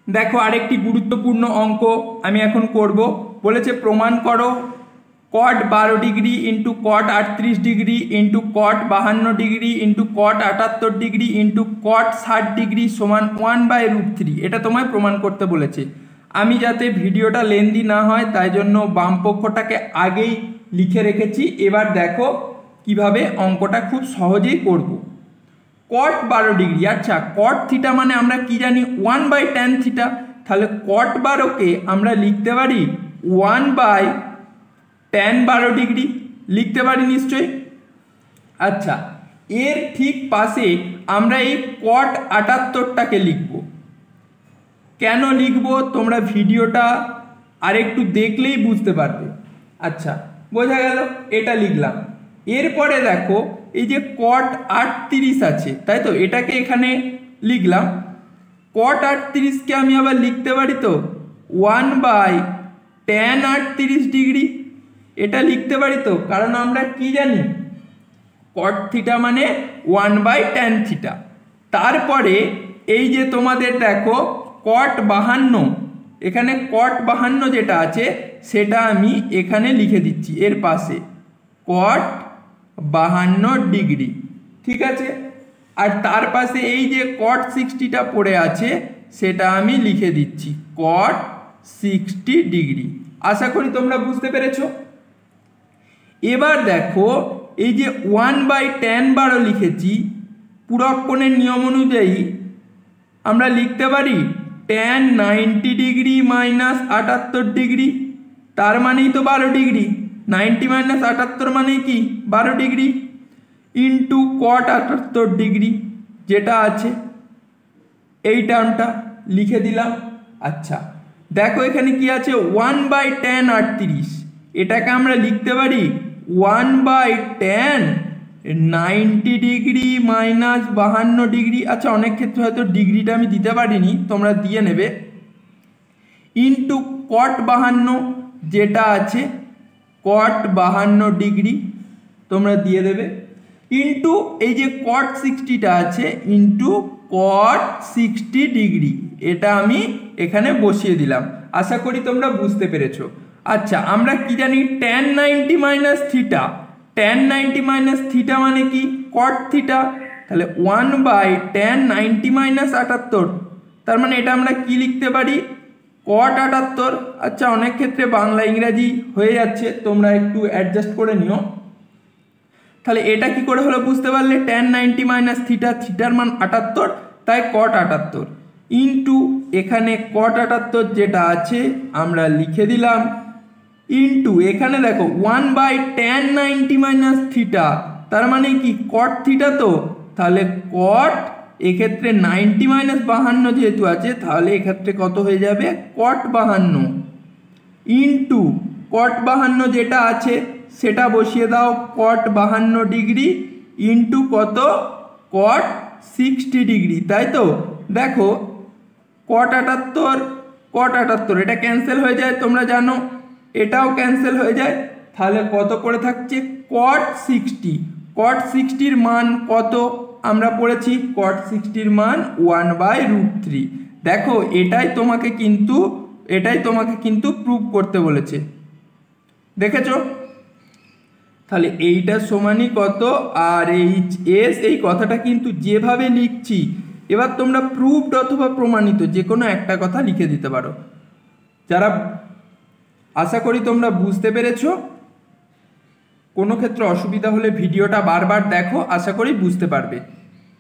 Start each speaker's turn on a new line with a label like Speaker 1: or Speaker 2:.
Speaker 1: দেখো আরেকটি গুরুত্বপূর্ণ অঙ্ক আমি এখন করব। বলেছে প্রমাণ করো কট 12 degree into cot 38 degree into cot 52 degree into cot 78 degree into cot 60 degree সমান 1/√3। এটা তোমায় প্রমাণ করতে বলেছে। আমি যাতে ভিডিওটা লেন্দি না হয় তাই জন্য বাম পক্ষটাকে আগেই লিখে রেখেছি। এবার দেখো কিভাবে অঙ্কটা খুব সহজেই করব। কট 12 ডিগ্রি, আচ্ছা কট থিটা মানে আমরা কি জানি 1/tan থিটা, তাহলে কট 12কে আমরা লিখতে পারি 1/tan 12 ডিগ্রি, লিখতে পারি নিশ্চয়ই। আচ্ছা এর ঠিক পাশে আমরা এই কট 78টাকে লিখব। কেন লিখব তোমরা ভিডিওটা আরেকটু দেখলেই বুঝতে পারবে। আচ্ছা বোঝা গেল, এটা লিখলাম। এরপরে দেখো এই যে কট 38 আছে, তাই তো, এটাকে এখানে লিখলাম। কট 38কে আমি আবার লিখতে পারি তো 1/tan 38 ডিগ্রি, এটা লিখতে পারি তো, কারণ আমরা কি জানি কট থিটা মানে 1/tan থিটা। তারপরে এই যে তোমাদের দেখো কট 52, এখানে কট 52 যেটা আছে সেটা আমি এখানে লিখে দিচ্ছি এর পাশে, কট 52 ডিগ্রি, ঠিক আছে। আর তার পাশে এই যে কট 60টা পড়ে আছে সেটা আমি লিখে দিচ্ছি কট 60 ডিগ্রি। আশা করি তোমরা বুঝতে পেরেছো। এবার দেখো এই যে 1/tan 12 লিখেছি, পূরক কোণের নিয়ম অনুযায়ী আমরা লিখতে পারি tan 90 ডিগ্রি মাইনাস 78 ডিগ্রি, তার মানেই তো 12 ডিগ্রি। 90 মাইনাস 78 মানে কি 12 ডিগ্রি, ইন্টু কট 78 ডিগ্রি যেটা আছে, এই টার্মটা লিখে দিলাম। আচ্ছা দেখো এখানে কি আছে 1/tan 38, এটাকে আমরা লিখতে পারি 1/tan 90 ডিগ্রি মাইনাস 52 ডিগ্রি। আচ্ছা অনেক ক্ষেত্রে হয়তো ডিগ্রিটা আমি দিতে পারিনি, তোমরা দিয়ে নেবে, ইন্টু কট 52 যেটা আছে কট 52 ডিগ্রি তোমরা দিয়ে দেবে, ইন্টু এই যে কট 60টা আছে ইন্টু কট 60 ডিগ্রি, এটা আমি এখানে বসিয়ে দিলাম। আশা করি তোমরা বুঝতে পেরেছো। আচ্ছা আমরা কি জানি tan 90 minus theta, tan 90 minus theta মানে কি কট থিটা, তাহলে 1/tan 90 মাইনাস 78, তার মানে এটা আমরা কি লিখতে পারি কট 78। আচ্ছা অনেক ক্ষেত্রে বাংলা ইংরাজি হয়ে যাচ্ছে, তোমরা একটু অ্যাডজাস্ট করে নিও। তাহলে এটা কি করে হলো বুঝতে পারলে, tan 90 মাইনাস থিটা, থিটার মান 78, তাই কট 78, ইন্টু এখানে কট 78 যেটা আছে আমরা লিখে দিলাম, ইন্টু এখানে দেখো 1/tan 90 মাইনাস থিটা, তার মানে কি কট থিটা তো, তাহলে কট এক্ষেত্রে 90 মাইনাস 52 যেহেতু আছে তাহলে এক্ষেত্রে কত হয়ে যাবে কট 52, ইন্টু কট 52 যেটা আছে সেটা বসিয়ে দাও কট 52 ডিগ্রি ইন্টু কত কট 60 ডিগ্রি, তাই তো। দেখো কট 78 কট 78 এটা ক্যান্সেল হয়ে যায়, তোমরা জানো এটাও ক্যান্সেল হয়ে যায়, তাহলে কত পড়ে থাকছে কট 60। কট 60-র মান কত আমরা পড়েছি, কট 60-র মান 1/√3। দেখো এটাই তোমাকে কিন্তু প্রুভ করতে বলেছে, দেখেছো। তাহলে এইটা সমানই কত RHS, এই কথাটা কিন্তু যেভাবে লিখছি, এবার তোমরা প্রুভড অথবা প্রমাণিত যে কোনো একটা কথা লিখে দিতে পারো। যারা আশা করি তোমরা বুঝতে পেরেছো। কোনো ক্ষেত্রে অসুবিধা হলে ভিডিওটা বারবার দেখো, আশা করি বুঝতে পারবে।